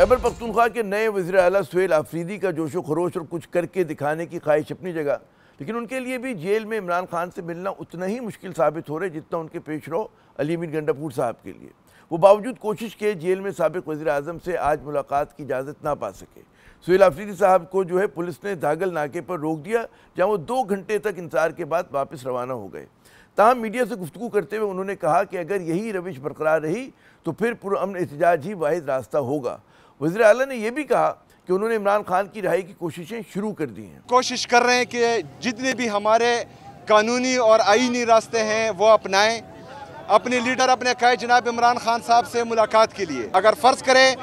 खैबर पख्तूनख्वा के नए वज़ीर आला सुहेल आफरीदी का जोशो खरोश और कुछ करके दिखाने की ख्वाहिश अपनी जगह, लेकिन उनके लिए भी जेल में इमरान खान से मिलना उतना ही मुश्किल साबित हो रहा है जितना उनके पेशरो अली अमीन गंडापुर साहब के लिए। वो बावजूद कोशिश के जेल में साबिक वज़ीर आज़म से आज मुलाकात की इजाज़त ना पा सके। सुहेल आफरीदी साहब को जो है पुलिस ने धागल नाके पर रोक दिया, जहाँ वो 2 घंटे तक इंतजार के बाद वापस रवाना हो गए। ताहम मीडिया से गुफ्तगू करते हुए उन्होंने कहा कि अगर यही रविश बरकरार रही तो फिर पुरअमन एहतजाज ही वाहिद रास्ता होगा। वज़ीर आला ने यह भी कहा कि उन्होंने इमरान खान की रिहाई की कोशिशें शुरू कर दी हैं। कोशिश कर रहे हैं कि जितने भी हमारे कानूनी और आईनी रास्ते हैं वो अपनाएं, अपने लीडर अपने कायद जनाब इमरान खान साहब से मुलाकात के लिए। अगर फ़र्ज़ करें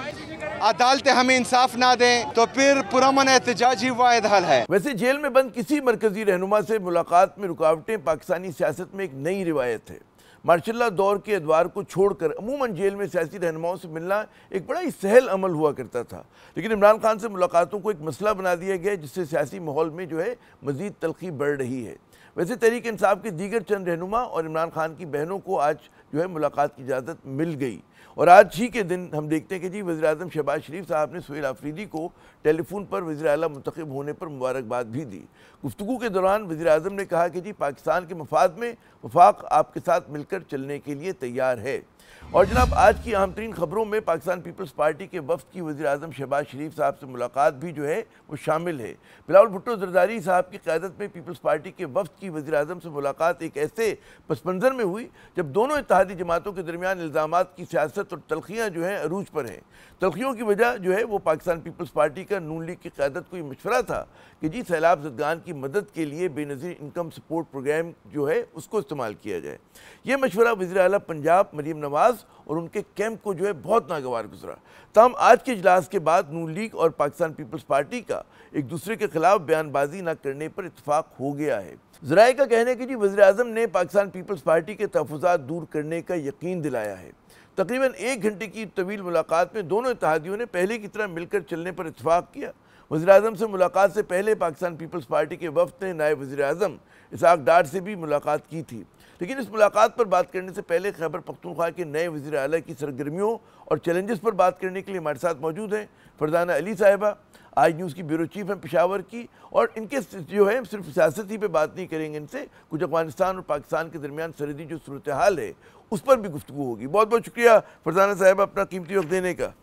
अदालतें हमें इंसाफ ना दें तो फिर पुरअमन एहतजाज ही वाहिद हल है। वैसे जेल में बंद किसी मरकजी रहनुमा से मुलाकात में रुकावटें पाकिस्तानी सियासत में एक नई रिवायत है। मार्शल्ला दौर के अदवार को छोड़कर अमूमन जेल में सियासी रहनुमाओं से मिलना एक बड़ा ही सहल अमल हुआ करता था, लेकिन इमरान खान से मुलाकातों को एक मसला बना दिया गया, जिससे सियासी माहौल में जो है मज़ीद तलखी बढ़ रही है। वैसे तहरीक इंसाफ के दीगर चंद रहनुमा और इमरान खान की बहनों को आज जो है मुलाकात की इजाज़त मिल गई, और आज ही के दिन हम देखते हैं कि जी वज़ीर आज़म शहबाज शरीफ साहब ने सुहेल आफरीदी को टेलीफोन पर वज़ीर आला मुंतखब होने पर मुबारकबाद भी दी। गुफ्तगू के दौरान वज़ीर आज़म ने कहा कि जी पाकिस्तान के मफाद में वफाक आपके साथ मिलकर चलने के लिए तैयार है। और जनाब आज की अहम तरीन खबरों में पाकिस्तान पीपल्स पार्टी के वफ्द की वज़ीर आज़म शहबाज शरीफ साहब से मुलाकात भी जो है वो शामिल है। बिलावल भुट्टो जरदारी साहब की क़यादत में पीपल्स पार्टी के वफ्द की वज़ीर आज़म से मुलाकात एक ऐसे पस मंज़र में हुई जब दोनों इत्तेहादी जमातों के दरमियान इल्ज़ामात की सियासत और तलखियाँ जो हैं अरूज पर हैं। तलखियों की वजह जो है वो पाकिस्तान पीपल्स पार्टी का नून लीग की क़यादत को ये मशवरा था कि जी सैलाब ज़दगान की मदद के लिए बेनज़ीर इनकम सपोर्ट प्रोग्राम जो है उसको इस्तेमाल किया जाए। ये मशवरा वज़ीर आला पंजाब मरीम नवाज़ और उनके कैंप को जो है बहुत नागवार गुजरा। तमाम आज के इजलास के बाद नून लीग और पाकिस्तान पीपल्स पार्टी का एक दूसरे के खिलाफ बयानबाजी न करने पर इत्तफाक हो गया है। ज़राए का कहना है कि जी वज़ीर आज़म ने पाकिस्तान पीपल्स पार्टी के तहफ़्फ़ुज़ात दूर करने का यकीन दिलाया है। तकरीबन 1 घंटे की तवील मुलाकात में दोनों इत्तेहादियों ने पहले की तरह मिलकर चलने पर इत्तफाक किया। वज़ीर आज़म से मुलाकात से पहले पाकिस्तान पीपल्स पार्टी के वफ़द ने नायब वज़ीर आज़म इसहाक़ डार से भी मुलाकात की थी, लेकिन इस मुलाकात पर बात करने से पहले खैबर पख्तूनख्वा के नए वज़ीर आला की सरगर्मियों और चैलेंजेस पर बात करने के लिए हमारे साथ मौजूद हैं फरजाना अली साहिबा, आज न्यूज़ की ब्यूरो चीफ हैं पेशावर की, और इनके जो है सिर्फ सियासत ही पे बात नहीं करेंगे, इनसे कुछ अफगानिस्तान और पाकिस्तान के दरमियान सरहदी जो सूरत हाल है उस पर भी गुफ्तगू होगी। बहुत बहुत शुक्रिया फरजाना साहिबा अपना कीमती वक्त देने का।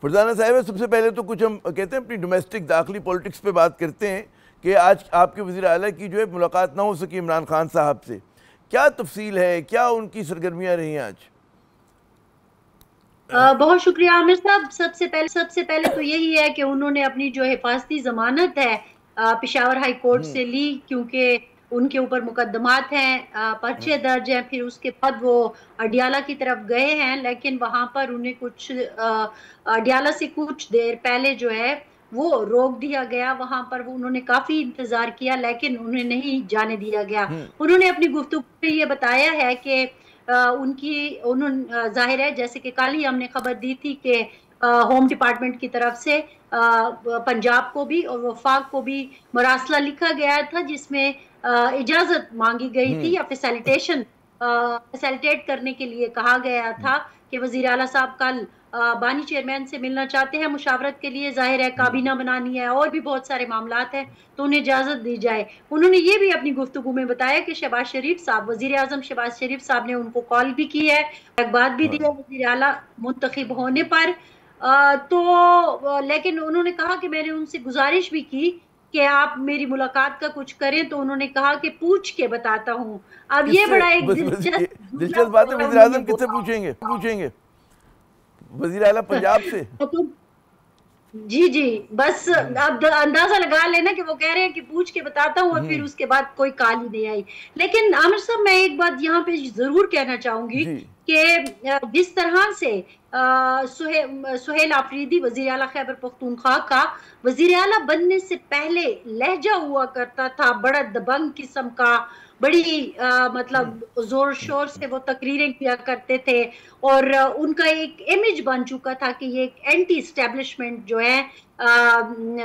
फरजाना साहिबा, सबसे पहले तो कुछ हम कहते हैं अपनी डोमेस्टिक दाखिली पॉलिटिक्स पे बात करते हैं कि आज आपके वज़ीर आला की जो है मुलाकात ना हो सकी इमरान खान साहब से, क्या तफसील है, क्या उनकी सरगर्मियाँ रही आज? बहुत शुक्रिया आमिर साहब। सबसे पहले तो यही है कि उन्होंने अपनी जो हिफाजती जमानत है पेशावर हाई कोर्ट से ली, क्योंकि उनके ऊपर मुकदमात हैं, पर्चे दर्ज हैं। फिर उसके बाद वो अडियाला की तरफ गए हैं, लेकिन वहां पर उन्हें कुछ अडियाला से कुछ देर पहले जो है वो रोक दिया गया। वहां पर वो उन्होंने काफी इंतजार किया, लेकिन उन्हें नहीं जाने दिया गया। उन्होंने अपनी गुफ्तगू में ये बताया है कि उन्होंने जाहिर है, जैसे कि कल ही हमने खबर दी थी कि होम डिपार्टमेंट की तरफ से पंजाब को भी और वफाक को भी मरासला लिखा गया था, जिसमें इजाजत मांगी गई थी या फैसिलिटेट करने के लिए कहा गया था कि वजीर आला साहब कल बानी चेयरमैन से मिलना चाहते हैं मुशावरत के लिए। जाहिर है काबीना बनानी है और भी बहुत सारे मामलात हैं, तो उन्हें इजाजत दी जाए। उन्होंने ये भी अपनी गुफ्तगू में बताया कि शहबाज शरीफ साहब, वजीर आजम शहबाज शरीफ साहब ने उनको कॉल भी की है, एक बात भी दी है वजीर आला मुंतखब होने पर। लेकिन उन्होंने कहा कि मैंने उनसे गुजारिश भी की कि आप मेरी मुलाकात का कुछ करें, तो उन्होंने कहा कि पूछ के बताता हूँ। अब ये बड़ा एक दिलचस्प बात है, वज़ीर आज़म किससे पूछेंगे? वज़ीर आला पंजाब से? जी, बस अब अंदाजा लगा लेना कि वो कह रहे हैं कि पूछ के बताता हूँ, और फिर उसके बाद कोई कॉल ही नहीं आई। लेकिन आमिर साहब, मैं एक बात यहाँ पे जरूर कहना चाहूंगी कि जिस तरह से सुहेल आफरीदी वजीर आला खैबर पख्तूनख्वा का वजीर आला बनने से पहले लहजा हुआ करता था, बड़ा दबंग किस्म का, बड़ी मतलब जोर शोर से वो तकरीरें किया करते थे, और उनका एक इमेज बन चुका था कि ये एक एंटी एस्टेब्लिशमेंट जो है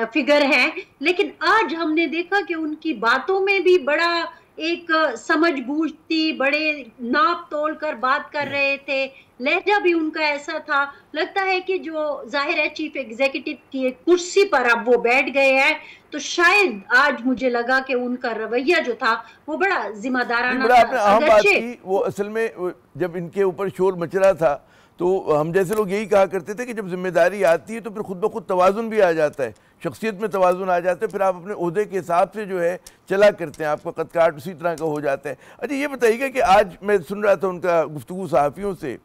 फिगर है। लेकिन आज हमने देखा कि उनकी बातों में भी बड़ा एक समझ बूझ थी, बड़े नाप तोल कर बात कर रहे थे, लहजा भी उनका ऐसा था। लगता है कि जो जाहिर है चीफ एग्जीक्यूटिव की एक कुर्सी पर अब वो बैठ गए हैं, तो शायद आज मुझे लगा कि उनका रवैया जो था वो बड़ा जिम्मेदाराना बड़ा था। आपने अहम बात अगरचे की। वो असल में जब इनके ऊपर शोर मच रहा था तो हम जैसे लोग यही कहा करते थे कि जब जिम्मेदारी आती है तो फिर खुद ब खुद तवाज़ुन भी आ जाता है, शख्सियत में तवाज़ुन आ जाता है, फिर आप अपने ओहदे के हिसाब से जो है चला करते हैं, आपका कदकाठ उसी तरह का हो जाता है। अच्छा ये बताइएगा कि आज मैं सुन रहा था उनका गुफ्तगू सहाफ़ियों से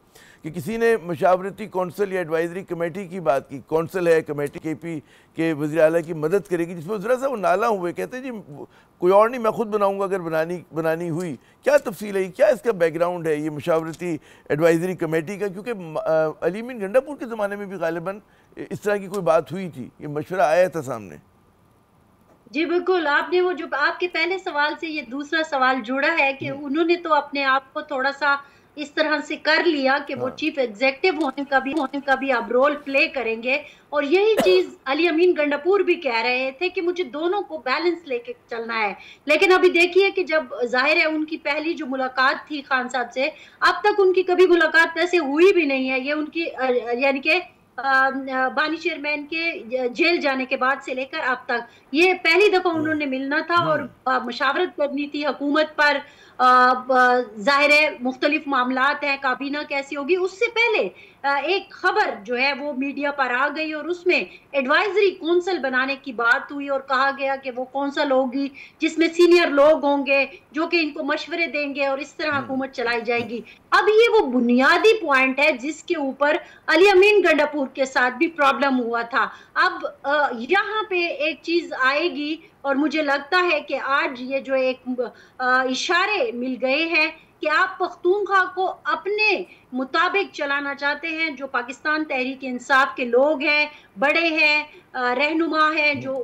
कि किसी ने मशावरती कौंसल या एडवाइजरी कमेटी की बात की, कौंसल है कमेटी KP के वज़ीर आला की मदद करेगी, जिसमें ज़रा सा वो नाला हुए, कहते हैं जी कोई और नहीं, मैं खुद बनाऊंगा अगर बनानी हुई। क्या तफसील है, क्या इसका बैकग्राउंड है ये मशावरती एडवाइजरी कमेटी का? क्योंकि अली अमीन गंडापुर के ज़माने में भी गालिबन इस तरह की कोई बात हुई थी, ये मशवरा आया था सामने। जी बिल्कुल, आपने वो जो आपके पहले सवाल से ये दूसरा सवाल जुड़ा है कि उन्होंने तो अपने आप को थोड़ा सा इस तरह से कर लिया कि वो हाँ चीफ एग्जीक्यूटिव होने का भी अब रोल प्ले करेंगे। और यही चीज अली अमीन गंडापुर भी कह रहे थे कि मुझे दोनों को बैलेंस लेके चलना है। लेकिन अभी देखिए कि जब जाहिर है उनकी पहली जो मुलाकात थी खान साहब से, अब तक उनकी कभी मुलाकात वैसे हुई भी नहीं है। ये उनकी यानी कि बानी चेयरमैन के जेल जाने के बाद से लेकर अब तक ये पहली दफा उन्होंने मिलना था और मशावरत करनी थी हुकूमत पर। जाहिर है मुख्तलिफ मामलात हैं, काबीना कैसी होगी, उससे पहले एक खबर जो है वो मीडिया पर आ गई और उसमें एडवाइजरी कौंसल बनाने की बात हुई और कहा गया कि वो कौंसल होगी जिसमें सीनियर लोग होंगे जो कि इनको मशवरे देंगे और इस तरह हुकूमत चलाई जाएगी। अब ये वो बुनियादी पॉइंट है जिसके ऊपर अली अमीन गंडापुर के साथ भी प्रॉब्लम हुआ था। अब यहाँ पे एक चीज आएगी और मुझे लगता है कि आज ये जो एक इशारे मिल गए हैं कि आप पख्तूनख्वा को अपने मुताबिक चलाना चाहते हैं। जो पाकिस्तान तहरीक इंसाफ के लोग हैं, बड़े हैं, रहनुमा हैं जो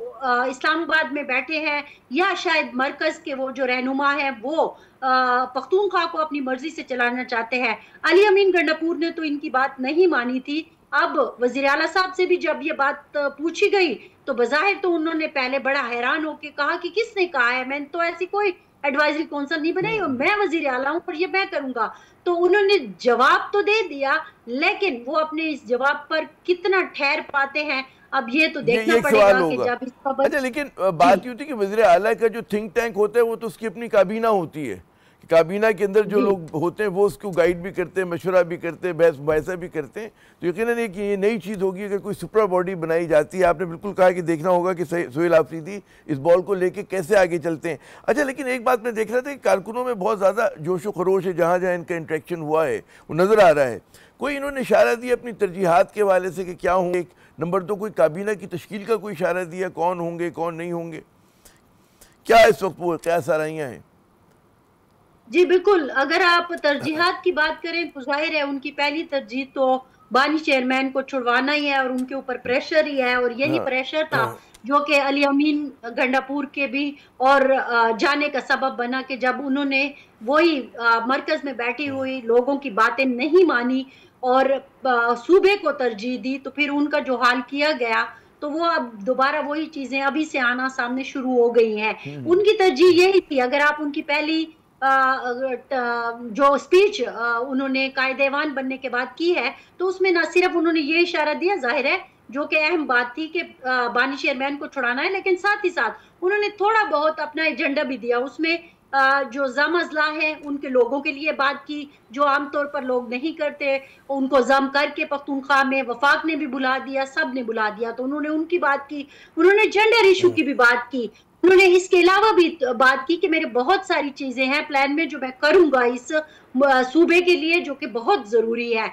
इस्लामाबाद में बैठे हैं, या शायद मरकज के वो जो रहनुमा हैं वो पख्तूनख्वा को अपनी मर्जी से चलाना चाहते हैं। अली अमीन गंडापुर ने तो इनकी बात नहीं मानी थी। अब वजीर आला साहब से भी जब ये बात पूछी गई तो बज़ाहिर तो उन्होंने पहले बड़ा हैरान होकर कहा कि किसने कहा है, मैंने तो ऐसी कोई एडवाइजरी कौंसल नहीं बनाई और मैं वजीर आला हूं और ये मैं करूंगा। तो उन्होंने जवाब तो दे दिया, लेकिन वो अपने इस जवाब पर कितना ठहर पाते हैं अब ये तो देखना पड़ेगा कि जब इस खबर। अच्छा लेकिन बात ये होती है कि वज़ीर आला का जो थिंक टैंक होता है वो तो उसकी अपनी काबीना होती है, काबीना के अंदर जो लोग होते हैं वो उसको गाइड भी करते हैं, मशवरा भी करते हैं, बहस मुबाहिसा भी करते हैं। तो यकीनन है कि ये नई चीज़ होगी अगर कोई सुपर बॉडी बनाई जाती है। आपने बिल्कुल कहा कि देखना होगा कि सोहेल आफरीदी इस बॉल को लेके कैसे आगे चलते हैं। अच्छा लेकिन एक बात मैं देख रहा था कि कारकुनों में बहुत ज़्यादा जोश व खरोश है, जहाँ जहाँ इनका इंट्रैक्शन हुआ है वो नज़र आ रहा है। कोई इन्होंने इशारा दिया अपनी तरजीहात के हवाले से कि क्या होंगे? एक नंबर तो कोई काबीना की तश्कील का कोई इशारा दिया, कौन होंगे कौन नहीं होंगे, क्या इस वक्त वो क्या साराइयाँ हैं? जी बिल्कुल, अगर आप तरजीहात की बात करें तो जाहिर है उनकी पहली तरजीह तो बानी चेयरमैन को छुड़वाना ही है और उनके ऊपर प्रेशर ही है। और यही प्रेशर था जो कि अली अमीन गंडापुर के भी और जाने का सबब बना कि जब उन्होंने वही मरकज में बैठी हुई लोगों की बातें नहीं मानी और सूबे को तरजीह दी, तो फिर उनका जो हाल किया गया तो वो अब दोबारा वही चीजें अभी से आना सामने शुरू हो गई हैं। उनकी तरजीह यही थी, अगर आप उनकी पहली जो स्पीच उन्होंने कायदेवान बनने के बाद की है तो उसमें ना सिर्फ उन्होंने ये इशारा दिया, जाहिर है जो कि अहम बात थी कि बानी चेयरमैन को छुड़ाना है, लेकिन साथ ही साथ उन्होंने थोड़ा बहुत अपना एजेंडा भी दिया। उसमें जो जम अजला है उनके लोगों के लिए बात की जो आमतौर पर लोग नहीं करते, उनको जम करके पख्तूनख्वा में वफाक ने भी बुला दिया, सब ने बुला दिया, तो उन्होंने उनकी बात की। उन्होंने जेंडर इशू की भी बात की। उन्होंने इसके अलावा भी बात की कि मेरे बहुत सारी चीजें हैं प्लान में जो मैं करूंगा इस सूबे के लिए जो कि बहुत जरूरी है।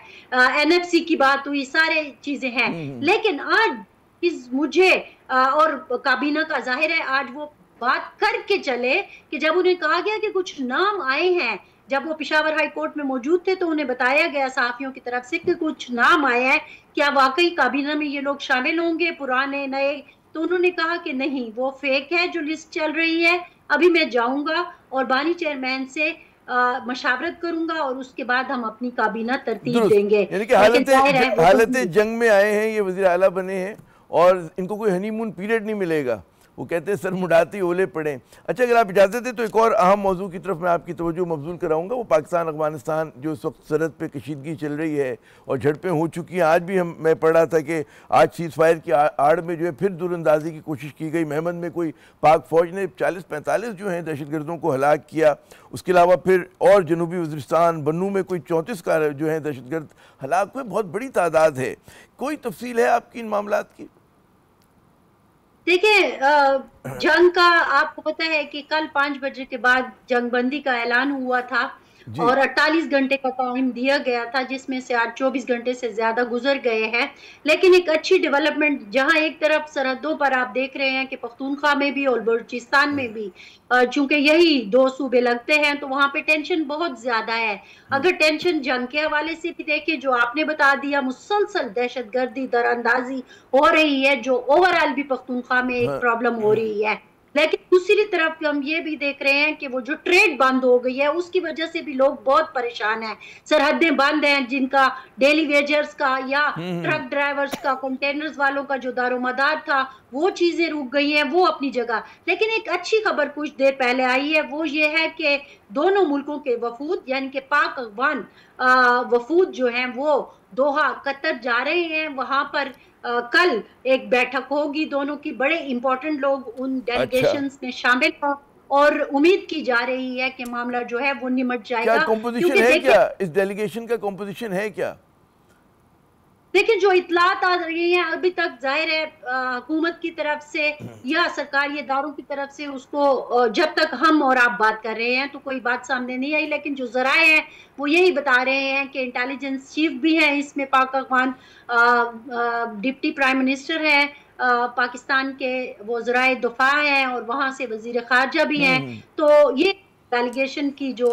NFC की बात हुई, सारे चीजें हैं। लेकिन आज मुझे और काबीना का जाहिर है आज वो बात करके चले कि जब उन्हें कहा गया कि कुछ नाम आए हैं, जब वो पेशावर हाई कोर्ट में मौजूद थे तो उन्हें बताया गया सहाफियों की तरफ से कि कुछ नाम आए हैं, क्या वाकई काबीना में ये लोग शामिल होंगे, पुराने नए? तो उन्होंने कहा कि नहीं, वो फेक है जो लिस्ट चल रही है। अभी मैं जाऊंगा और बानी चेयरमैन से मशावरत करूंगा और उसके बाद हम अपनी काबीना तरतीब देंगे। यानी कि हालत जंग में आए हैं, ये वज़ीर आला बने हैं और इनको कोई हनीमून पीरियड नहीं मिलेगा। वो कहते हैं सर मुड़ाते ही ओले पड़े। अच्छा, अगर आप इजाज़त दें तो एक और अहम मौजू की तरफ मैं आपकी तवज्जो मबज़ूल कराऊंगा। वो पाकिस्तान अफगानिस्तान जो इस वक्त सरहद पे कशीदगी चल रही है और झड़पें हो चुकी हैं। आज भी मैं पढ़ रहा था कि आज सीज़ फायर की आड़ में जो है फिर दूरंदाजी की कोशिश की गई। महमद में कोई पाक फ़ौज ने 40-45 जो हैं दहशतगर्दों को हलाक किया। उसके अलावा फिर और जनूबी वज़ीरिस्तान बन्नू में कोई 34 का जो है दहशतगर्द हलाक हुए। बहुत बड़ी तादाद है। कोई तफसील है आपकी इन मामलात की? देखिए, जंग का आपको पता है कि कल 5 बजे के बाद जंगबंदी का ऐलान हुआ था और 48 घंटे का टाइम दिया गया था, जिसमें से आज 24 घंटे से ज्यादा गुजर गए हैं। लेकिन एक अच्छी डेवलपमेंट, जहां एक तरफ सरहदों पर आप देख रहे हैं कि पख्तूनख्वा में भी और बलूचिस्तान में भी, चूंकि यही दो सूबे लगते हैं, तो वहां पे टेंशन बहुत ज्यादा है। अगर टेंशन जंग के हवाले से भी देखिए, जो आपने बता दिया, मुसलसल दहशतगर्दी दरअंदाजी हो रही है, जो ओवरऑल भी पख्तूनख्वा में एक प्रॉब्लम हो रही है। लेकिन दूसरी तरफ हम ये भी देख रहे हैं कि वो जो ट्रेड बंद हो गई है, उसकी वजह से भी लोग बहुत परेशान हैं। सरहदें बंद हैं, जिनका डेली वेजर्स का या ट्रक ड्राइवर्स का, कंटेनर्स वालों का जो दारोमदार था, वो चीजें रुक गई हैं, वो अपनी जगह। लेकिन एक अच्छी खबर कुछ देर पहले आई है, वो ये है कि दोनों मुल्कों के वफूद, यानी कि पाक अफगान वफूद जो हैं, वो दोहा कतर जा रहे हैं। वहां पर कल एक बैठक होगी दोनों की, बड़े इंपॉर्टेंट लोग उन डेलीगेशंस में शामिल हों और उम्मीद की जा रही है कि मामला जो है वो निमट जाएगा। क्या कंपोजिशन है, क्या इस डेलीगेशन का कंपोजिशन है क्या? देखिए, जो इतलात आ रही हैं अभी तक, जाहिर है हुकूमत की तरफ से या सरकारी इदारों की तरफ से, उसको जब तक हम और आप बात कर रहे हैं तो कोई बात सामने नहीं आई। लेकिन जो जराए हैं वो यही बता रहे हैं कि इंटेलिजेंस चीफ भी हैं इसमें, पाक अफगान डिप्टी प्राइम मिनिस्टर हैं पाकिस्तान के, वो ज़राए दफा हैं और वहां से वजीर खारजा भी हैं। तो ये डेलीगेशन की जो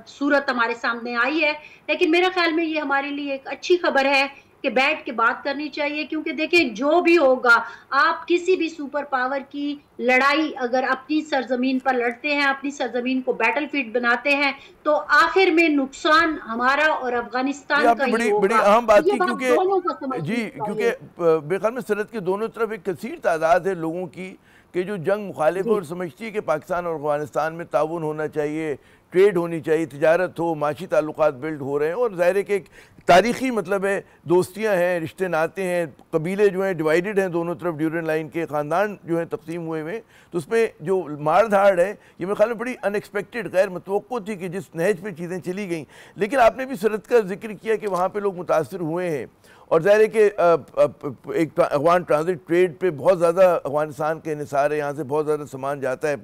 सूरत हमारे सामने आई है। लेकिन मेरे ख्याल में ये हमारे लिए एक अच्छी खबर है कि बैठ के बात करनी चाहिए, क्योंकि देखिए, जो भी होगा, आप किसी भी सुपर पावर की लड़ाई अगर अपनी सरजमीन पर लड़ते हैं, अपनी सरजमीन को बैटलफील्ड बनाते हैं, तो आखिर में नुकसान हमारा और अफगानिस्तान का ही होगा। बड़ी अहम बात की, क्योंकि जी, क्योंकि बेख्याल में सरहद के दोनों तरफ एक कसीर तादाद है लोगों की कि जो जंग मुखालिफ और समझती है कि पाकिस्तान और अफगानिस्तान में ताउन होना चाहिए, ट्रेड होनी चाहिए, तिजारत हो, माशी ताल्लुकात बिल्ड हो रहे हैं। और ज़ाहिर है कि एक तारीख़ी मतलब है, दोस्तियाँ हैं, रिश्ते नाते हैं, कबीले जो हैं डिवाइडेड हैं दोनों तरफ, ड्यूरन लाइन के ख़ानदान जो हैं तकसीम हुए हुए। तो उसमें जो मार धाड़ है, ये मेरे ख्याल में बड़ी अनएक्सपेक्टेड, गैर मुतवक्को थी कि जिस नहज पे चीज़ें चली गई। लेकिन आपने भी सरहद का जिक्र किया कि वहाँ पर लोग मुतासर हुए हैं और ज़ाहिर है कि एक अफगान ट्रांजिट ट्रेड पे बहुत ज़्यादा अफगानिस्तान के इन्हिसार है। यहाँ से बहुत ज़्यादा सामान जाता है,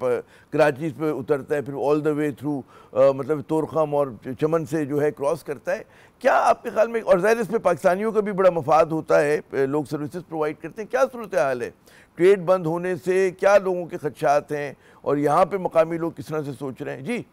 कराची पे उतरता है, फिर ऑल द वे थ्रू मतलब तोरखम और चमन से जो है क्रॉस करता है। क्या आपके ख्याल में, और ज़ाहिर इसमें पाकिस्तानियों का भी बड़ा मफाद होता है, लोग सर्विसेज प्रोवाइड करते हैं, क्या सूरत हाल है ट्रेड बंद होने से? क्या लोगों के खदशात हैं और यहाँ पे मकामी लोग किस तरह से सोच रहे हैं? जी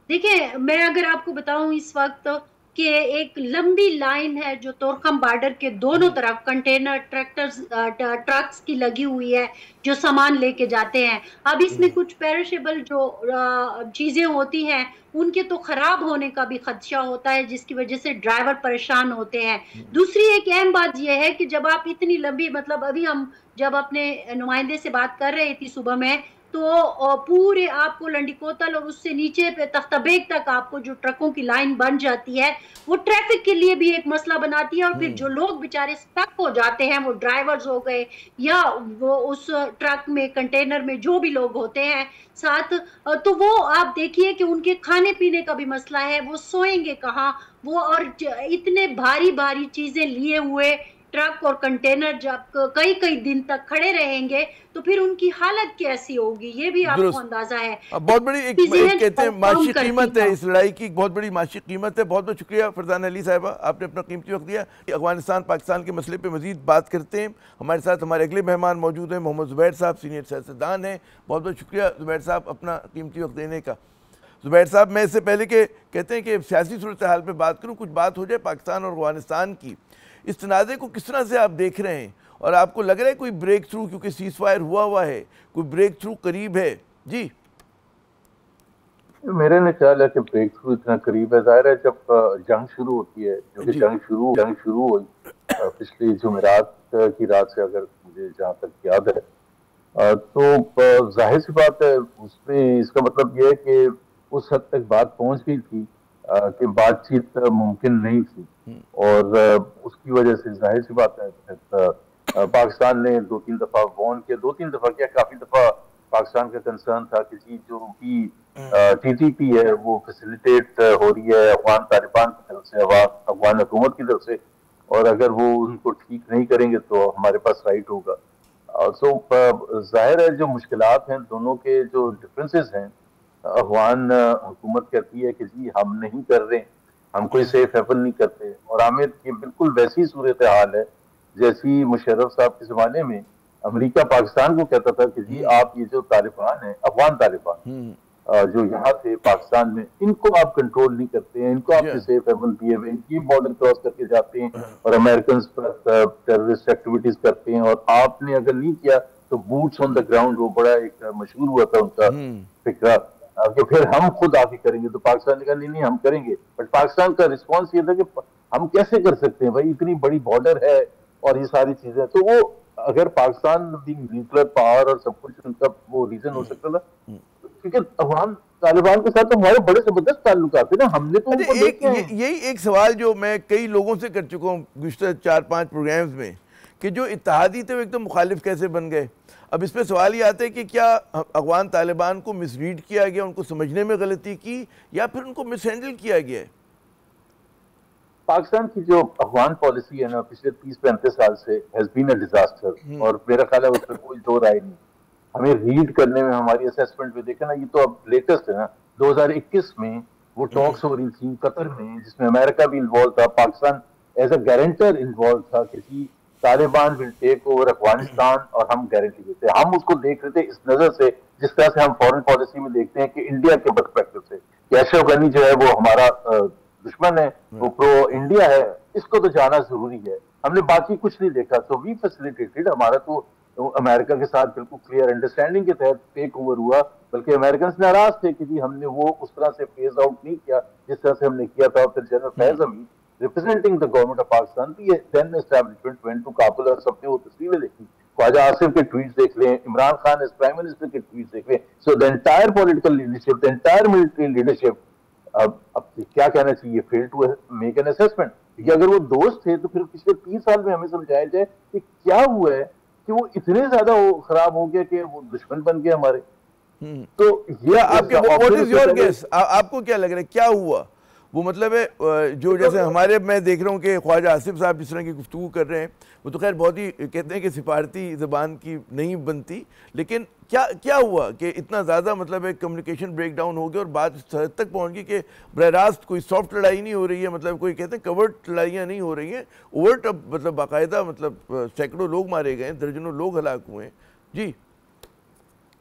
देखिए, मैं अगर आपको बताऊं इस वक्त कि एक लंबी लाइन है जो तोरखम बॉर्डर के दोनों तरफ कंटेनर ट्रक्स की लगी हुई है, जो सामान लेके जाते हैं। अब इसमें कुछ पेरिशेबल जो चीजें होती हैं, उनके तो खराब होने का भी खदशा होता है, जिसकी वजह से ड्राइवर परेशान होते हैं। दूसरी एक अहम बात यह है कि जब आप इतनी लंबी, मतलब अभी हम जब अपने नुमाइंदे से बात कर रही थी सुबह में, तो पूरे आपको लंडीकोतल और उससे नीचे पे तख्ताबेग तक आपको जो ट्रकों की लाइन बन जाती है, वो ट्रैफिक के लिए भी एक मसला बनाती है। और फिर जो लोग बेचारे स्टक हो जाते हैं, वो ड्राइवर्स हो गए या वो उस ट्रक में, कंटेनर में जो भी लोग होते हैं साथ, तो वो आप देखिए कि उनके खाने पीने का भी मसला है, वो सोएंगे कहाँ वो, और इतने भारी भारी चीजें लिए हुए ट्रक और कंटेनर जब कई कई दिन तक खड़े रहेंगे तो फिर उनकी हालत कैसी होगी, ये भी आपको अंदाजा है। बहुत बड़ी एक कहते हैं माशी कीमत है इस लड़ाई की, बहुत बड़ी माशी कीमत है। बहुत बहुत शुक्रिया फरजाना अली साहिबा, आपने अपना कीमती वक्त दिया। अफगानिस्तान पाकिस्तान के मसले पे मजीद बात करते हैं। हमारे साथ हमारे अगले मेहमान मौजूद हैं, मोहम्मद ज़ुबैर साहब, सीनियर सियासतदान हैं। बहुत बहुत शुक्रिया ज़ुबैर साहब अपना कीमती वक्त देने का। ज़ुबैर साहब, मैं इससे पहले के कहते हैं कि सियासी सूरत हाल पर बात करूँ, कुछ बात हो जाए पाकिस्तान और अफगानिस्तान की, इस तनाज़े को किस तरह से आप देख रहे हैं और आपको लग रहा है कोई ब्रेक थ्रू, क्योंकि सीज फायर हुआ है, कोई ब्रेक थ्रू करीब है? जी, मेरे ने ख्याल है कि ब्रेक थ्रू इतना करीब है। जाहिर है जब जंग शुरू होती है, जो कि जंग शुरू हुई पिछली जुमेरात की रात से, अगर मुझे जहाँ तक याद है, तो जाहिर सी बात है, उसमें इसका मतलब यह है कि उस हद तक बात पहुंच गई थी कि बातचीत मुमकिन नहीं थी। और उसकी वजह से जाहिर सी बात है पाकिस्तान ने 2-3 दफा वॉर्न किया, 2-3 दफा क्या, काफी दफा पाकिस्तान का कंसर्न था कि जी जो भी TTP है वो फैसिलिटेट हो रही है अफगान तालिबान की तरफ से, अफगान हुकूमत की तरफ से, और अगर वो उनको ठीक नहीं करेंगे तो हमारे पास राइट होगा। सो जाहिर है जो मुश्किलात हैं, दोनों के जो डिफरेंसेस हैं, अफगान हुकूमत कहती है कि जी हम नहीं कर रहे, हम कोई सेफ हेवन नहीं करते, और आमिर ये बिल्कुल वैसी सूरत हाल है जैसी मुशर्रफ साहब के जमाने में अमेरिका पाकिस्तान को कहता था कि जी आप ये जो तालिबान है, अफगान तालिबान जो यहाँ थे पाकिस्तान में, इनको आप कंट्रोल नहीं करते हैं, इनको आपके सेफ हेवन दिए हुए, इनकी बॉर्डर क्रॉस करके जाते हैं और अमेरिकन पर टेररिस्ट एक्टिविटीज करते हैं, और आपने अगर नहीं किया तो बूट्स ऑन द ग्राउंड, वो बड़ा एक मशहूर हुआ था उनका फिक्रा कि फिर हम खुद आके करेंगे। तो पाकिस्तान ने कहा नहीं नहीं हम करेंगे, बट पाकिस्तान का रिस्पॉन्स ये था कि हम कैसे कर सकते हैं भाई, इतनी बड़ी बॉर्डर है और ये सारी चीजें। तो वो अगर पाकिस्तान न्यूक्लियर पावर और सब कुछ उनका वो रीजन हो सकता था, क्योंकि अफगान तालिबान के साथ तो हमारे बड़े जबरदस्त ताल्लुकात थे ना, हमने तो उनको यही एक सवाल जो मैं कई लोगों से कर चुका हूँ गुज़श्ता 4-5 प्रोग्राम्स में, कि जो इत्तेहादी थे वो एकदम मुखालिफ कैसे बन गए। अब इस पे सवाल ये आता है कि क्या अफगान तालिबान को मिसरीड किया गया, उनको समझने में गलती की, या फिर उनको मिसहैंडल किया गया है? पाकिस्तान की जो अफगान पॉलिसी है ना पिछले 30-35 साल से हैज बीन अ डिजास्टर, और मेरा ख्याल है उसमें कोई दो राय नहीं। हमें रीड करने में, हमारी असेसमेंट में देखा ना, ये तो अब लेटेस्ट है ना, 2021 में वो टॉक्स हो रही थी कतर में जिसमें अमेरिका भी इन्वॉल्व था, Pakistan as a guarantor involve था कि जी Taliban will take over Afghanistan और हम गारंटी देते हैं। हम उसको देख रहे थे इस नजर से जिस तरह से हम फॉरेन पॉलिसी में देखते हैं कि इंडिया के पर्सपेक्टिव से कि अशरफ गनी जो है वो हमारा दुश्मन है, वो प्रो इंडिया है, इसको तो जाना जरूरी है, हमने बाकी कुछ नहीं देखा। तो वी फैसिलिटेटेड, हमारा तो अमेरिका के साथ बिल्कुल क्लियर अंडरस्टैंडिंग के तहत टेक ओवर हुआ, बल्कि अमेरिकन नाराज थे कि जी हमने वो उस तरह से फेज आउट नहीं किया जिस तरह से हमने किया था। फिर general Faiz Hamid representing the government of Pakistan की then establishment went to Kabul, और सबने वो तस्वीरें देखी, ख्वाजा आसिफ के ट्वीट्स देख लें, Imran Khan as prime minister के ट्वीट्स देख लें। So the entire political leadership, the entire military leadership, अब क्या कहना चाहिए, fail to make an assessment. क्योंकि अगर वो दोस्त थे तो फिर पिछले 30 साल में हमें समझाया जाए कि क्या हुआ है कि वो इतने ज्यादा खराब हो गया कि वो दुश्मन बन गए हमारे। तो ये आपको क्या लग रहा है क्या हुआ? वो मतलब है जो जैसे हमारे, मैं देख रहा हूँ कि ख्वाजा आसिफ साहब जिस तरह की गुफ्तगू कर रहे हैं, वो तो खैर बहुत ही कहते हैं कि सिफारती ज़बान की नहीं बनती, लेकिन क्या हुआ कि इतना ज़्यादा मतलब है कम्युनिकेशन ब्रेक डाउन हो गया और बात इस हद तक पहुँच गई कि बरह रास्त कोई सॉफ्ट लड़ाई नहीं हो रही है, मतलब कोई कहते हैं कवर्ट लड़ाइयाँ नहीं हो रही हैं, ओवर्ट अब मतलब बाकायदा मतलब सैकड़ों लोग मारे गए, दर्जनों लोग हलाक हुए हैं। जी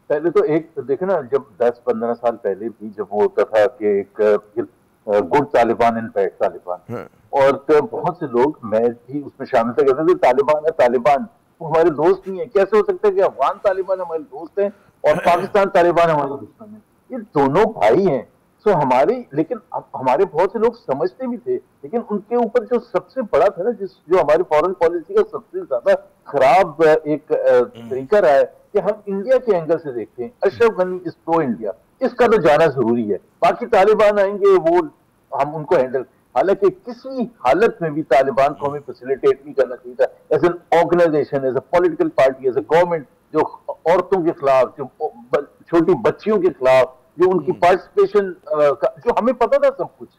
पहले तो एक देखे ना, जब 10-15 साल पहले भी जब वो होता था कि एक good Taliban and bad Taliban, और तो बहुत से लोग, मैं भी उसमें शामिल था, कहते थे तालिबान है तालिबान, वो हमारे दोस्त नहीं है। कैसे हो सकता है कि अफगान तालिबान हमारे दोस्त हैं और पाकिस्तान तालिबान हमारे दुश्मन है? ये दोनों भाई हैं। सो हमारे, लेकिन हमारे बहुत से लोग समझते भी थे, लेकिन उनके ऊपर जो सबसे बड़ा था ना, जो हमारी फॉरेन पॉलिसी का सबसे ज्यादा खराब एक तरीका रहा है कि हम इंडिया के एंगल से देखते हैं। Ashraf Ghani is pro India, इसका तो जाना जरूरी है, बाकी तालिबान आएंगे वो हम उनको हैंडल। हालांकि किसी हालत में भी तालिबान को हमें फैसिलिटेट नहीं करना चाहिए था as an organization, as a political party, as a government, जो औरतों के खिलाफ, जो छोटी बच्चियों के खिलाफ, जो उनकी पार्टिसिपेशन, जो हमें पता था सब कुछ,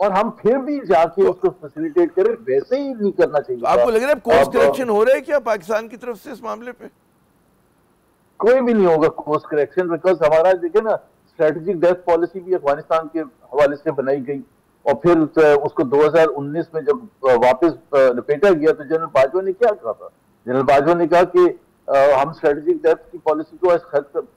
और हम फिर भी जाके उसको फैसिलिटेट करें, वैसे ही नहीं करना चाहिए। आपको लग रहा है कोर्स करेक्शन हो रहा है क्या पाकिस्तान की तरफ से इस मामले पे? कोई भी नहीं होगा कोर्स करेक्शन, बिकॉज हमारा देखे ना स्ट्रेटेजिक डेथ पॉलिसी भी अफगानिस्तान के हवाले से बनाई गई, और फिर उसको 2019 में जब वापस लपेटा गया तो जनरल बाजवा ने क्या कहा था? जनरल बाजवा ने कहा कि हम स्ट्रेटेजिक डेथ की पॉलिसी को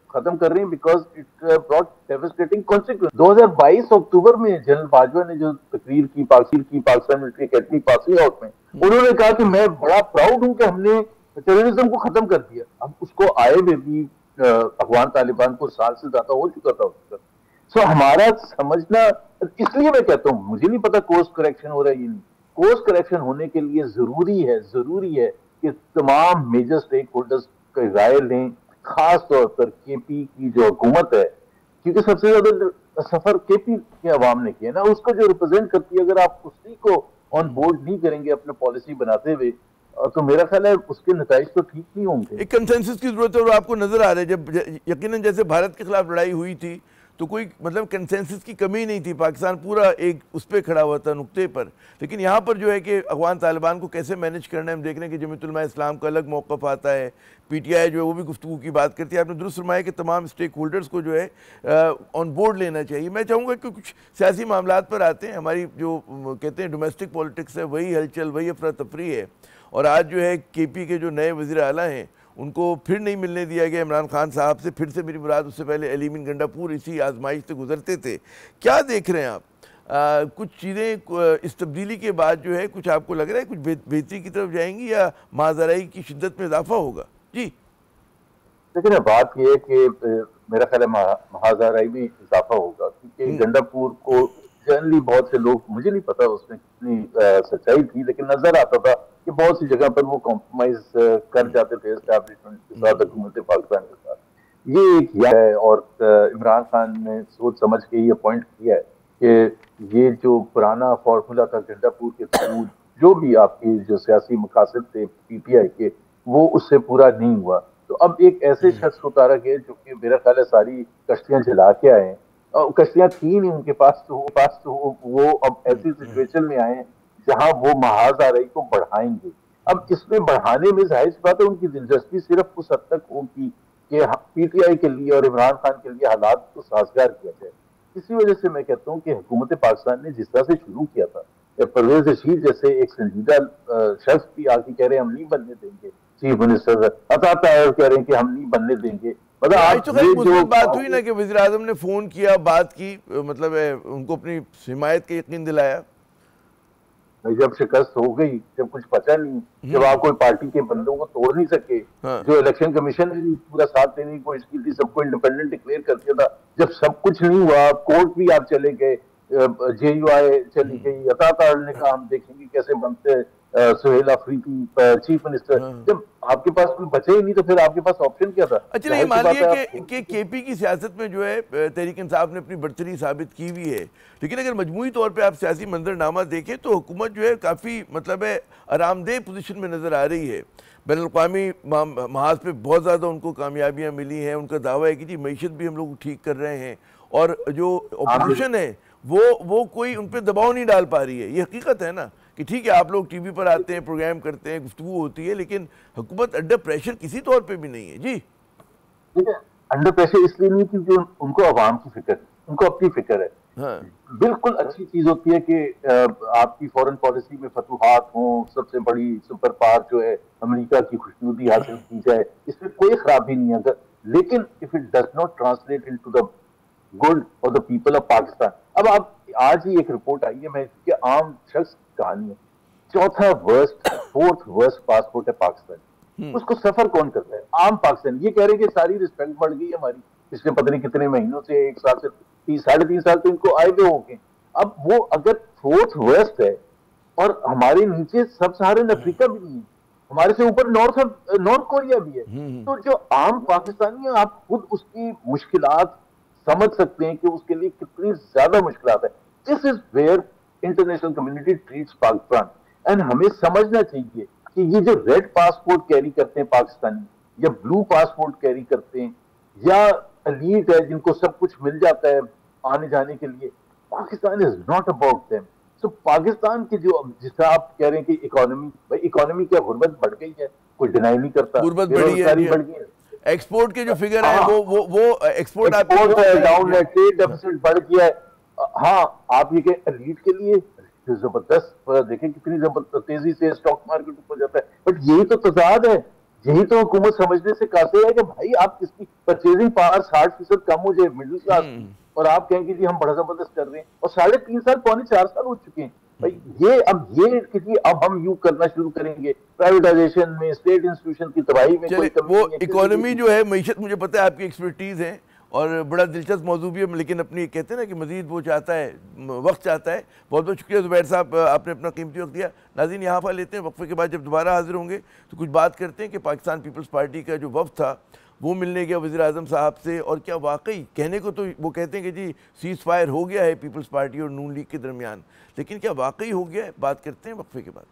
खत्म कर रहे हैं because it brought devastating consequence. 2022 अक्टूबर में जनरल बाजवा ने जो तकरीर की Pakistan military academy passing out में, उन्होंने कहा कि मैं बड़ा प्राउड हूं कि हमने टेररिज्म को खत्म कर दिया। अब उसको आए में भी अफगान तालिबान को साल से ज्यादा हो चुका था उसका। सो हमारा समझना, इसलिए मैं कहता हूँ मुझे नहीं पता कोर्स करेक्शन हो रहा है ये नहीं। कोर्स करेक्शन होने के लिए जरूरी है कि तमाम मेजर स्टेक होल्डर्स की राय लें, खास तौर पर केपी की जो हुकूमत है, क्योंकि सबसे ज्यादा सफर केपी के अवाम ने किया ना, उसको जो रिप्रेजेंट करती है, अगर आप उसी को ऑन बोर्ड नहीं करेंगे अपने पॉलिसी बनाते हुए, तो मेरा ख्याल है उसके नतीजे तो ठीक नहीं होंगे। एक कंसेंसस की जरूरत है, और आपको नजर आ रहा है जब यकीनन जैसे भारत के खिलाफ लड़ाई हुई थी तो कोई मतलब कंसेंसस की कमी नहीं थी, पाकिस्तान पूरा एक उस पर खड़ा हुआ था नुक्ते पर। लेकिन यहाँ पर जो है कि अफगान तालिबान को कैसे मैनेज करना है, हम देख रहे हैं कि जमीयत उलमा इस्लाम का अलग मौक़िफ़ आता है, पीटीआई जो है वो भी गुफ्तगू की बात करती है। आपने दुरुस्त फरमाया कि तमाम स्टेक होल्डर्स को जो है ऑन बोर्ड लेना चाहिए। मैं चाहूँगा कि कुछ सियासी मामलात पर आते हैं। हमारी जो कहते हैं डोमेस्टिक पॉलिटिक्स है, वही हलचल, वही अफरा तफरी है, और आज जो है केपी के जो नए वज़ीर आला हैं उनको फिर नहीं मिलने दिया गया इमरान खान साहब से। फिर से मेरी मुराद, उससे पहले अलीमीन गंडापुर इसी आजमाइश से गुजरते थे। क्या देख रहे हैं आप? कुछ चीज़ें इस तब्दीली के बाद जो है कुछ आपको लग रहा है कुछ बेहतरी की तरफ जाएंगी या माजराई की शिद्दत में इजाफा होगा? जी लेकिन बात यह है कि मेरा ख्याल है महाजराई में इजाफा होगा, क्योंकि गंडापुर को जनरली बहुत से लोग, मुझे नहीं पता उसमें कितनी सच्चाई थी, लेकिन नजर आता था कि बहुत सी जगह पर वो कॉम्प्रोमाइज कर जाते थे एस्टैब्लिशमेंट के साथ, हुकूमत पाकिस्तान के साथ। ये एक है, और इमरान खान ने सोच समझ के ये पॉइंट किया है कि ये जो पुराना फॉर्मूला था गंडापुर के थ्रू, जो भी आपके जो सियासी मकासद थे पीटीआई के, वो उससे पूरा नहीं हुआ। तो अब एक ऐसे शख्स को उतारा गया जो कि मेरा ख्याल है सारी कश्तियां जला के आए हैं, और कश्तियां थी नहीं उनके पास, तो वो अब ऐसी सिचुएशन में आए जहां वो महाजराई को बढ़ाएंगे। अब इसमें बढ़ाने में जाहिर सी बात है उनकी दिलचस्पी सिर्फ उस हद तक होगी कि पीटीआई के लिए और इमरान खान के लिए हालात को साजगार किया जाए। इसी वजह से मैं कहता हूँ कि हुकूमत पाकिस्तान ने जिस तरह से शुरू किया था, परवेज रशीद जैसे एक संजीदा शख्स भी आके कह रहे हैं हम नहीं बनने देंगे, चीफ मिनिस्टर अता तायर कह रहे हैं कि हम नहीं बनने देंगे। मतलब आज तो खैर जो बात हुई ना कि वज़ीर आज़म ने फ़ोन किया, बात की, मतलब उनको अपनी हिमायत का यकीन दिलाया। जब शिकस्त हो गई, जब कुछ बचा नहीं, जब आप कोई पार्टी के बंदों को तोड़ नहीं सके, जो इलेक्शन कमीशन ने पूरा साथ देने की कोशिश की थी, सबको इंडिपेंडेंट डिक्लेयर कर दिया था, जब सब कुछ नहीं हुआ, कोर्ट भी आप चले गए, जेयूआई चली गई, अता तायर ने कहा हम देखेंगे कैसे बनते सुहेल अफरीदी चीफ मिनिस्टर, जब आपके पास कोई बचे ही नहीं तो फिर आपके पास ऑप्शन क्या था? अच्छा, नहीं मान लिया कि केपी की सियासत में जो है तहरीक इंसाफ ने अपनी बढ़तरी साबित की हुई है, लेकिन अगर मजमूई तौर पे आप सियासी मंजरनामा देखें तो हुकूमत जो है काफ़ी मतलब है आरामदेह पोजीशन में नज़र आ रही है। बैनुल-अक़वामी महाज पे बहुत ज़्यादा उनको कामयाबियाँ मिली हैं। उनका दावा है कि जी मईशत भी हम लोग ठीक कर रहे हैं, और जो अपोजिशन है वो कोई उन पर दबाव नहीं डाल पा रही है। ये हकीकत है ना कि ठीक है आप लोग टीवी पर आते हैं, प्रोग्राम करते हैं, गुफ्तगू होती है, लेकिन हुकूमत अंडर प्रेशर किसी तौर पे भी नहीं है। जी ठीक है, अंडर प्रेशर इसलिए नहीं क्योंकि उनको अवाम की फिक्र, उनको अपनी फिक्र है। हाँ। बिल्कुल अच्छी चीज होती है कि आपकी फॉरेन पॉलिसी में फतूहात हों, सबसे बड़ी सुपर पावर जो है अमेरिका की खुशनुदी हासिल की जाए, इसमें कोई खराबी नहीं है, लेकिन if it does not translate into the good for the people of Pakistan. अब आप आज ही एक रिपोर्ट आई है, मैं कि आम शख्स कहानी है, चौथा वर्स्ट, फोर्थ वर्स्ट पासपोर्ट है पाकिस्तान, उसको सफर कौन करता है? आम पाकिस्तान। ये कह रहे हैं कि सारी रिस्पेक्ट बढ़ गई हमारी पिछले पता नहीं कितने महीनों से, 1 साल से 3-3.5 साल तो इनको आए हुए हो गए। अब वो अगर फोर्थ वर्स्ट है और हमारे नीचे सब सहारन अफ्रीका भी नहीं है, हमारे से ऊपर नॉर्थ कोरिया भी है, तो जो आम पाकिस्तानी है आप खुद उसकी मुश्किलात समझ सकते हैं कि उसके लिए कितनी ज्यादा मुश्किलात है। This is where international community treats Pakistan, and हमें समझना चाहिए कि ये जो रेड पासपोर्ट कैरी करते हैं पाकिस्तानी, या ब्लू पासपोर्ट कैरी करते हैं, या एलीट है जिनको सब कुछ मिल जाता है आने जाने के लिए, Pakistan is not about them. So Pakistan की जो, जिस आप कह रहे हैं कि इकोनॉमी, भाई इकोनॉमी क्या गुर्बत बढ़ गई है, कोई डिनाई नहीं करता, गुर्बत बढ़ी है, एक्सपोर्ट के जो फिगर है वो एक्सपोर्ट डाउन है, ट्रेड डेफिसिट बढ़ गया है। हाँ, आप ये कहें एलीट के लिए जबरदस्त, देखें कितनी जबरदस्त तेजी से स्टॉक मार्केट ऊपर जाता है, बट यही तो तजाद है, यही तो हुकूमत समझने से कासिर है कि भाई आप किसकी परचेजिंग पावर 60% कम हो जाए मिडिल क्लास की, और आप कहेंगे जी हम बड़ा जबरदस्त कर रहे हैं, और 3.5 साल, 4 साल हो चुके हैं भाई। ये किसी, अब हम यू करना शुरू करेंगे प्राइवेटाइजेशन में, स्टेट इंस्टीट्यूशन की तबाही में, कोई वो इकोनॉमी जो है, मईशत, मुझे पता है आपकी एक्सपर्टीज है और बड़ा दिलचस्प मौजूद भी है, लेकिन अपनी कहते हैं ना कि मजीद वो चाहता है, वक्त चाहता है। बहुत बहुत शुक्रिया ज़ुबैर साहब, आपने अपना कीमती वक्त दिया। नाज़रीन, यहाँ पर लेते हैं वक्फे के बाद जब दोबारा हाजिर होंगे तो कुछ बात करते हैं कि पाकिस्तान पीपल्स पार्टी का जो वफ्द था वो मिलने गया वज़ीर आज़म साहब से, और क्या वाकई कहने को तो वो कहते हैं कि जी सीज़ फायर हो गया है पीपल्स पार्टी और नून लीग के दरमियान, लेकिन क्या वाकई हो गया है? बात करते हैं वक्फे के बाद।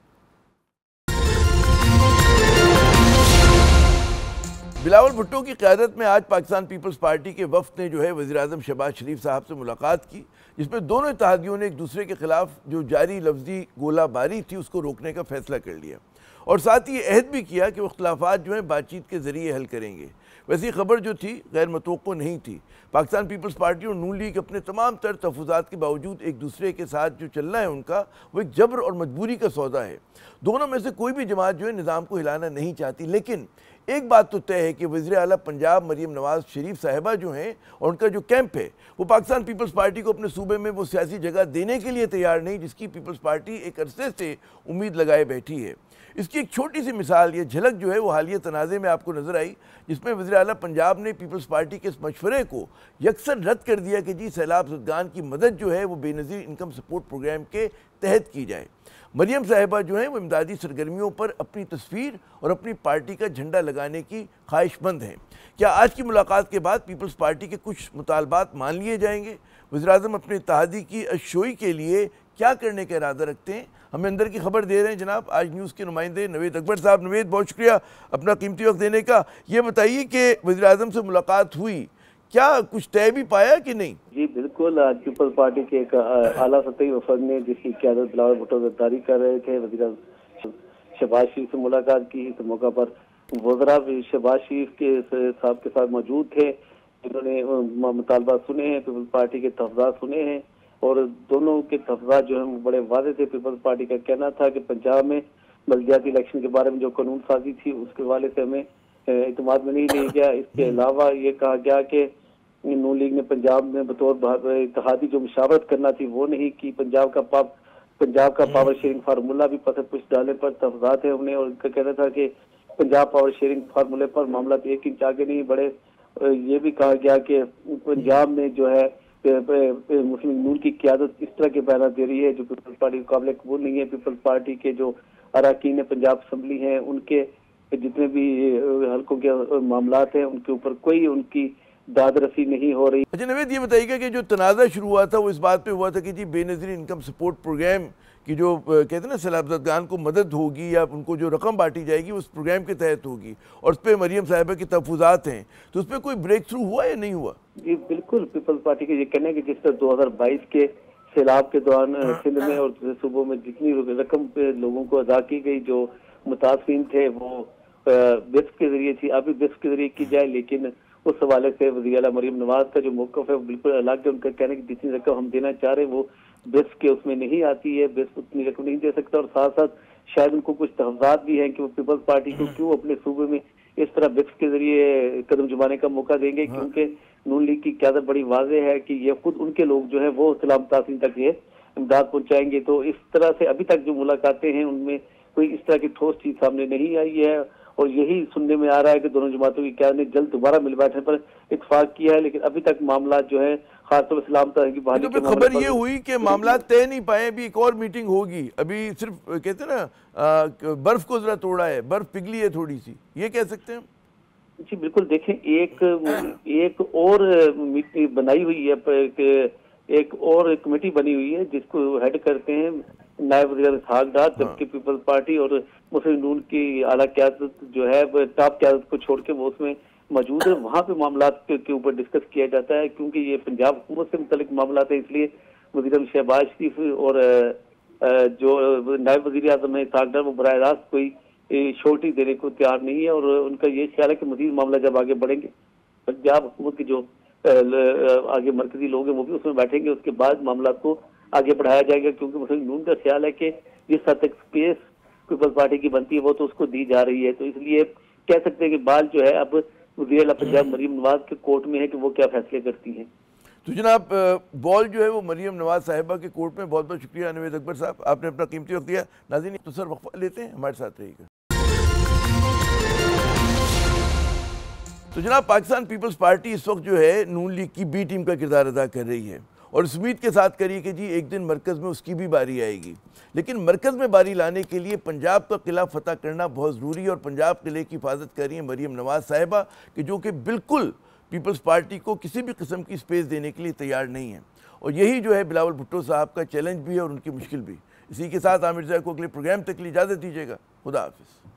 बिलावल भुट्टो की क़यादत में आज पाकिस्तान पीपल्स पार्टी के वफ़द ने जो है वज़ीर आज़म शहबाज शरीफ साहब से मुलाकात की, जिसमें दोनों इत्तेहादियों ने एक दूसरे के खिलाफ जो जारी लफ्जी गोलाबारी थी उसको रोकने का फैसला कर लिया, और साथ ही अहद भी किया कि वो इख्तिलाफ़ात जो हैं बातचीत के ज़रिए हल करेंगे। वैसे खबर जो थी गैर मतवक्को नहीं थी। पाकिस्तान पीपल्स पार्टी और नून लीग अपने तमाम तर तहफ़्फ़ुज़ात के बावजूद एक दूसरे के साथ जो चलना है उनका वो एक जबर और मजबूरी का सौदा है। दोनों में से कोई भी जमात जो है निज़ाम को हिलाना नहीं चाहती, लेकिन एक बात तो तय है कि वज़ीर आला पंजाब मरीम नवाज़ शरीफ साहिबा जो हैं और उनका जो कैंप है वो पाकिस्तान पीपल्स पार्टी को अपने सूबे में वो सियासी जगह देने के लिए तैयार नहीं जिसकी पीपल्स पार्टी एक अरसे से उम्मीद लगाए बैठी है। इसकी एक छोटी सी मिसाल, ये झलक जो है वो हालिया तनाज़े में आपको नज़र आई, जिसमें वज़ीर आला पंजाब ने पीपल्स पार्टी के इस मशवरे को यकसर रद्द कर दिया कि जी सैलाब ज़दगान की मदद जो है वो बेनज़ीर इनकम सपोर्ट प्रोग्राम के तहत की जाए। मरियम साहिबा जो है वो इमदादी सरगर्मियों पर अपनी तस्वीर और अपनी पार्टी का झंडा लगाने की ख्वाहिशमंद हैं। क्या आज की मुलाकात के बाद पीपल्स पार्टी के कुछ मुतालबात मान लिए जाएंगे? वज़ीर आज़म अपने इत्तेहादी की अशोई के लिए क्या करने का इरादा रखते हैं? हमें अंदर की खबर दे रहे हैं जनाब आज न्यूज़ के नुमाइंदे नवेद अकबर साहब। नवेद, बहुत शुक्रिया अपना कीमती वक्त देने का। ये बताइए कि वज़ीर आज़म से मुलाकात हुई, क्या कुछ तय भी पाया कि नहीं? जी बिल्कुल, आज पीपल्स पार्टी के एक आला सतही वफद ने जिसकी क़यादत बिलावल भुट्टो गिरफ्तारी कर रहे थे वज़ीर शहबाज शरीफ से मुलाकात की। इस मौका पर वज़रा शहबाज शरीफ के साहब के साथ मौजूद थे, जिन्होंने मुतालबा सुने हैं, पीपल्स पार्टी के तहफ़्फ़ुज़ात सुने हैं, और दोनों के तहफ़्फ़ुज़ात जो है वो बड़े वाज़ेह थे। पीपल्स पार्टी का कहना था कि पंजाब में बल्दियाती इलेक्शन के बारे में जो कानून साजी थी उसके हवाले से हमें इत्मीनान में नहीं लिया गया। इसके अलावा ये कहा गया कि नून लीग ने पंजाब में बतौर इत्तेहादी जो मुशावरत करना थी वो नहीं की। पंजाब का पावर शेयरिंग फार्मूला भी पसंद पुश डालने पर तहफ़्फ़ुज़ात है उन्हें, और उनका कहना था कि पंजाब पावर शेयरिंग फार्मूले पर मामला एक इंच आगे नहीं बढ़े। ये भी कहा गया कि पंजाब में जो है मुस्लिम नून की क़यादत इस तरह के बयान दे रही है जो पीपल्स पार्टी को काबिल कबूल नहीं है। पीपल्स पार्टी के जो अरकान पंजाब असम्बली हैं उनके जितने भी हल्कों के मामलात हैं उनके ऊपर कोई उनकी दादरसी नहीं हो रही। अच्छा नवेद, ये बताइएगा कि जो तनाज़ा शुरू हुआ था वो इस बात पे हुआ था कि जी बेनज़ीर इनकम सपोर्ट प्रोग्राम की जो कहते हैं ना सैलाब ज़दगान को मदद होगी या उनको जो रकम बांटी जाएगी उस प्रोग्राम के तहत होगी, और उस पर मरियम साहिबा के तहफ़्फ़ुज़ात हैं, तो उस पर कोई ब्रेक थ्रू हुआ या नहीं हुआ? जी बिल्कुल, पीपल्स पार्टी के ये कहना है कि जिस तरह 2022 के सैलाब के दौरान सिंध में और दूसरे सूबों में जितनी रकम पे लोगों को अदा की गई जो मुतासिरीन थे वो बिस्क के जरिए थी, अभी बिस्क के जरिए की जाए, लेकिन उस हवाले से वज़ीर आला मरीम नवाज का जो मौक़िफ़ है वो बिल्कुल अलग है। उनका कहना है कि जितनी रकम हम देना चाह रहे हैं वो बिस्क के उसमें नहीं आती है, बिस्क उतनी रकम नहीं दे सकता, और साथ साथ शायद उनको कुछ तहफ़्फ़ुज़ात भी हैं कि वो पीपल्स पार्टी को क्यों अपने सूबे में इस तरह बिस्क के जरिए कदम जमाने का मौका देंगे, क्योंकि नून लीग की क़यादत बड़ी वाज़ेह है कि ये खुद उनके लोग जो है वो इस्लाम तासीन तक ये इमदाद पहुँचाएंगे। तो इस तरह से अभी तक जो मुलाकातें हैं उनमें कोई इस तरह की ठोस चीज़ सामने नहीं आई है, और यही सुनने में आ रहा है कि दोनों जमातों की क़यादत ने जल्द दोबारा मिल बैठने पर इत्तेफाक किया है, लेकिन अभी तक मामला जो है खासतौर पर सलामत की बहाली तो खबर ये हुई कि मामला तय नहीं पाए, अभी एक और मीटिंग होगी, अभी सिर्फ कहते हैं ना बर्फ को जरा तोड़ा है, बर्फ पिघली है थोड़ी सी, ये कह सकते हैं? जी बिल्कुल, देखें एक और मीटिंग बनाई हुई है, एक और कमेटी बनी हुई है जिसको हेड करते हैं नायब वज़ीर इसहाक डार, जबकि पीपल्स पार्टी और मुस्लिम नून की आला क़यादत जो है टॉप क़यादत को छोड़ के वो उसमें मौजूद है। वहाँ पे मामलात के ऊपर डिस्कस किया जाता है, क्योंकि ये पंजाब हुकूमत से मुतल्लिक मामलात है, इसलिए वज़ीर शहबाज शरीफ और जो नायब वज़ीर आज़म है इसहाक डार वो बराह रास्त कोई छोटी देने को तैयार नहीं है, और उनका ये ख्याल है कि मज़ीद मामला जब आगे बढ़ेंगे पंजाब हुकूमत के जो आगे मरकजी लोग हैं वो भी उसमें बैठेंगे, उसके बाद मामला को आगे बढ़ाया जाएगा, क्योंकि मुस्लिम नून का ख्याल है कि जिस हद तक स्पेस पीपल्स पार्टी की बनती है वो तो उसको दी जा रही है। तो इसलिए कह सकते हैं कि बाल जो है अब वज़ीर आला पंजाब मरीम नवाज के कोर्ट में है कि वो क्या फैसले करती हैं। तो जनाब बॉल जो है वो मरीम नवाज साहिबा के कोर्ट में। बहुत बहुत शुक्रिया नवेद अकबर साहब, आपने अपना कीमती वक्त दिया। नाज़रीन तो सर वक्फा लेते हैं, हमारे साथ रहिएगा। तो जनाब पाकिस्तान पीपल्स पार्टी इस वक्त जो है नून लीग की बी टीम का किरदार अदा कर रही है, और इस उम्मीद के साथ करिए कि जी एक दिन मरकज़ में उसकी भी बारी आएगी। लेकिन मरकज़ में बारी लाने के लिए पंजाब का किला फतह करना बहुत ज़रूरी है, और पंजाब किले की हिफाजत कर रही हैं मरीम नवाज़ साहिबा, कि जो कि बिल्कुल पीपल्स पार्टी को किसी भी किस्म की स्पेस देने के लिए तैयार नहीं है। और यही जो है बिलावल भुट्टो साहब का चैलेंज भी है और उनकी मुश्किल भी। इसी के साथ आमिर ज़ैद को अगले प्रोग्राम तक के लिए इजाज़त दीजिएगा। खुदा हाफिज़।